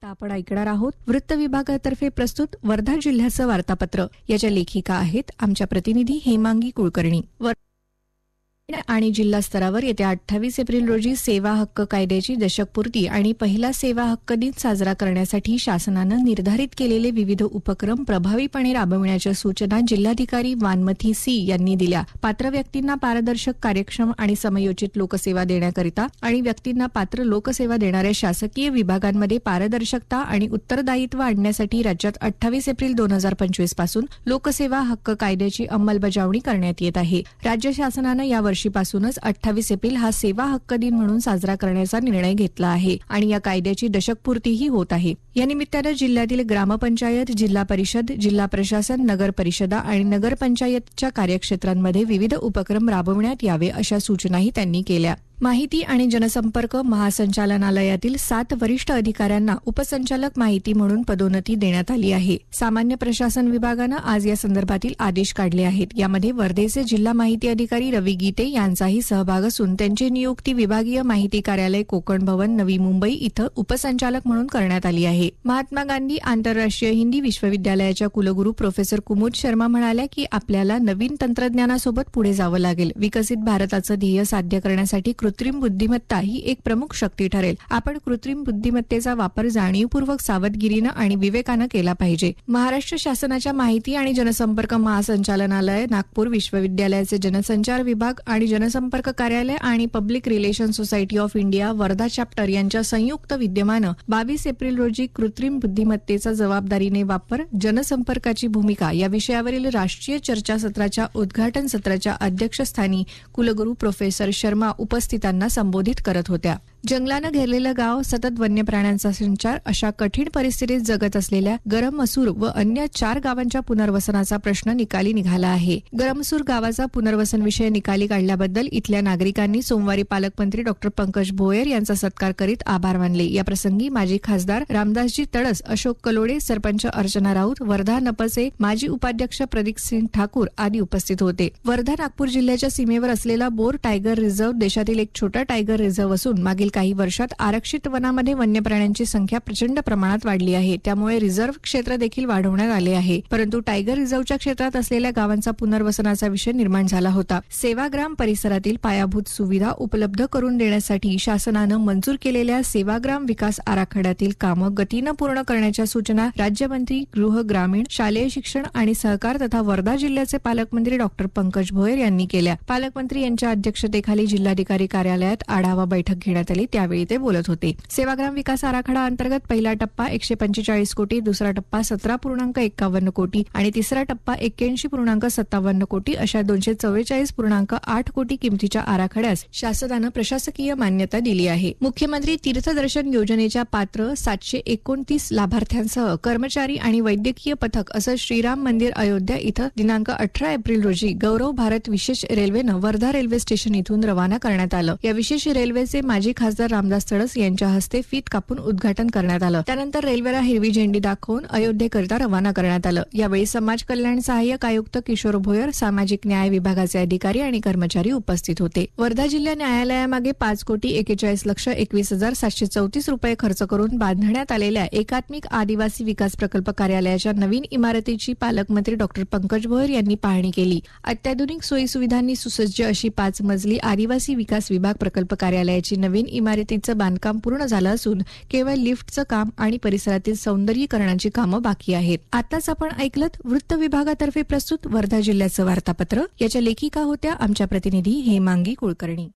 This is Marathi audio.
आपण ऐकणार आहोत वृत्त विभागातर्फे प्रस्तुत वर्धा जिल्ह्याचं वार्तापत्र. याच्या लेखिका आहेत आमच्या प्रतिनिधी हेमांगी कुलकर्णी. आणि जिल्हा स्तरावर येत्या 28 एप्रिल रोजी सेवा हक्क कायद्याची दशकपूर्ती आणि पहिला सेवा हक्क दिन साजरा करण्यासाठी शासनानं निर्धारित केलेले विविध उपक्रम प्रभावीपणे राबविण्याच्या सूचना जिल्हाधिकारी वानमथी सी यांनी दिल्या. पात्र व्यक्तींना पारदर्शक, कार्यक्षम आणि समयोचित लोकसेवा देण्याकरिता आणि व्यक्तींना पात्र लोकसेवा देणाऱ्या शासकीय विभागांमध्ये पारदर्शकता आणि उत्तरदायित्व आणण्यासाठी राज्यात 28 एप्रिल 2025 पासून लोकसेवा हक्क कायद्याची अंमलबजावणी करण्यात येत आहे. राज्य शासनानं या वर्षीपासूनच 28 एप्रिल हा सेवा हक्क दिन म्हणून साजरा करण्याचा निर्णय घेतला आहे आणि या कायद्याची दशकपूर्तीही होत आहे. या निमित्तानं जिल्ह्यातील ग्रामपंचायत, जिल्हा परिषद, जिल्हा प्रशासन, नगर परिषदा आणि नगरपंचायतच्या कार्यक्षेत्रांमध्ये विविध उपक्रम राबवण्यात यावे अशा सूचनाही त्यांनी केल्या. माहिती आणि जनसंपर्क महासंचालनालयातील 7 वरिष्ठ अधिकाऱ्यांना उपसंचालक माहिती म्हणून पदोन्नती देण्यात आली आहे. सामान्य प्रशासन विभागानं आज या संदर्भातील आदेश काढले आहेत. यामध्ये वर्धेचे जिल्हा माहिती अधिकारी रवी गीते यांचाही सहभाग असून त्यांची नियुक्ती विभागीय माहिती कार्यालय, कोकण भवन, नवी मुंबई इथं उपसंचालक म्हणून करण्यात आली आहे. महात्मा गांधी आंतरराष्ट्रीय हिंदी विश्वविद्यालयाच्या कुलगुरू प्रोफेसर कुमुद शर्मा म्हणाल्या की आपल्याला नवीन तंत्रज्ञानासोबत पुढे जावं लागेल. विकसित भारताचं ध्येय साध्य करण्यासाठी कृत्रिम बुद्धिमत्ता ही एक प्रमुख शक्ती ठरेल. आपण कृत्रिम बुद्धिमत्तेचा वापर जाणीवपूर्वक, सावधगिरीनं आणि विवेकानं केला पाहिजे. महाराष्ट्र शासनाच्या माहिती आणि जनसंपर्क महासंचालनालय, नागपूर विश्वविद्यालयाचे जनसंचार विभाग आणि जनसंपर्क कार्यालय आणि public relation society of India Wardha chapter यांच्या संयुक्त विद्यमानं 22 एप्रिल रोजी कृत्रिम बुद्धिमत्तेचा जबाबदारीने वापर, जनसंपर्काची भूमिका या विषयावरील राष्ट्रीय चर्चासत्राच्या उद्घाटन सत्राच्या अध्यक्षस्थानी कुलगुरू प्रोफेसर शर्मा उपस्थितांना संबोधित करत होत्या. जंगलानं घेरलेलं गाव, सतत वन्य प्राण्यांचा संचार अशा कठीण परिस्थितीत जगत असलेल्या गरमसूर व अन्य 4 गावांच्या पुनर्वसनाचा प्रश्न निकाली निघाला आहे. गरमसूर गावाचा पुनर्वसन विषय निकाली काढल्याबद्दल इथल्या नागरिकांनी सोमवारी पालकमंत्री डॉ. पंकज भोयर यांचा सत्कार करीत आभार मानले. या प्रसंगी माजी खासदार रामदासजी तडस, अशोक कलोडे, सरपंच अर्चना राऊत, वर्धा नपचे माजी उपाध्यक्ष प्रदीप सिंग ठाकूर आदी उपस्थित होते. वर्धा नागपूर जिल्ह्याच्या सीमेवर असलेला बोर टायगर रिझर्व्ह देशातील एक छोटा टायगर रिझर्व्ह असून मागील काही वर्षात आरक्षित वनामध्ये वन्य प्राण्यांची संख्या प्रचंड प्रमाणात वाढली आहे. त्यामुळे रिझर्व्ह क्षेत्र देखील वाढवण्यात आले आहे. परंतु टायगर रिझर्व्हच्या क्षेत्रात असलेल्या गावांचा पुनर्वसनाचा विषय निर्माण झाला होता. सेवाग्राम परिसरातील पायाभूत सुविधा उपलब्ध करून देण्यासाठी शासनानं मंजूर केलेल्या सेवाग्राम विकास आराखड्यातील कामं गतीनं पूर्ण करण्याच्या सूचना राज्यमंत्री गृह, ग्रामीण, शालेय शिक्षण आणि सहकार तथा वर्धा जिल्ह्याचे पालकमंत्री डॉ. पंकज भोयर यांनी केल्या. पालकमंत्री यांच्या अध्यक्षतेखाली जिल्हाधिकारी कार्यालयात आढावा बैठक घेण्यात आली. त्यावेळी ते बोलत होते. सेवाग्राम विकास आराखडा अंतर्गत पहिला टप्पा 145 कोटी, दुसरा टप्पा 17.51 कोटी आणि तिसरा टप्पा 81.57 कोटी अशा 244.8 कोटी किमतीच्या आराखड्यास शासनानं प्रशासकीय मान्यता दिली आहे. मुख्यमंत्री तीर्थदर्शन योजनेच्या पात्र 729 लाभार्थ्यांसह कर्मचारी आणि वैद्यकीय पथक असं श्रीराम मंदिर अयोध्या इथं दिनांक 18 एप्रिल रोजी गौरव भारत विशेष रेल्वेनं वर्धा रेल्वे स्टेशन इथून रवाना करण्यात आलं. या विशेष रेल्वेचे माजी खासदार रामदास तडस यांच्या हस्ते फीत कापून उद्घाटन करण्यात आलं. त्यानंतर रेल्वेला हिरवी झेंडी दाखवून अयोध्येकरिता रवाना करण्यात आलं. यावेळी समाज कल्याण सहाय्यक आयुक्त किशोर भोयर, सामाजिक न्याय विभागाचे अधिकारी आणि कर्मचारी उपस्थित होते. वर्धा जिल्हा न्यायालयामागे 5,41,21,734 रुपये खर्च करून बांधण्यात आलेल्या एकात्मिक आदिवासी विकास प्रकल्प कार्यालयाच्या नवीन इमारतीची पालकमंत्री डॉ. पंकज भोयर यांनी पाहणी केली. अत्याधुनिक सोयी सुविधांनी सुसज्ज अशी 5 मजली आदिवासी विकास विभाग प्रकल्प कार्यालयाची नवीन इमारतीचं बांधकाम पूर्ण झालं असून केवळ लिफ्टचं काम आणि परिसरातील सौंदर्यीकरणाची कामं बाकी आहेत. आताच आपण ऐकलत वृत्त विभागातर्फे प्रस्तुत वर्धा जिल्ह्याचं वार्तापत्र. याच्या लेखिका होत्या आमच्या प्रतिनिधी हेमांगी कुलकर्णी.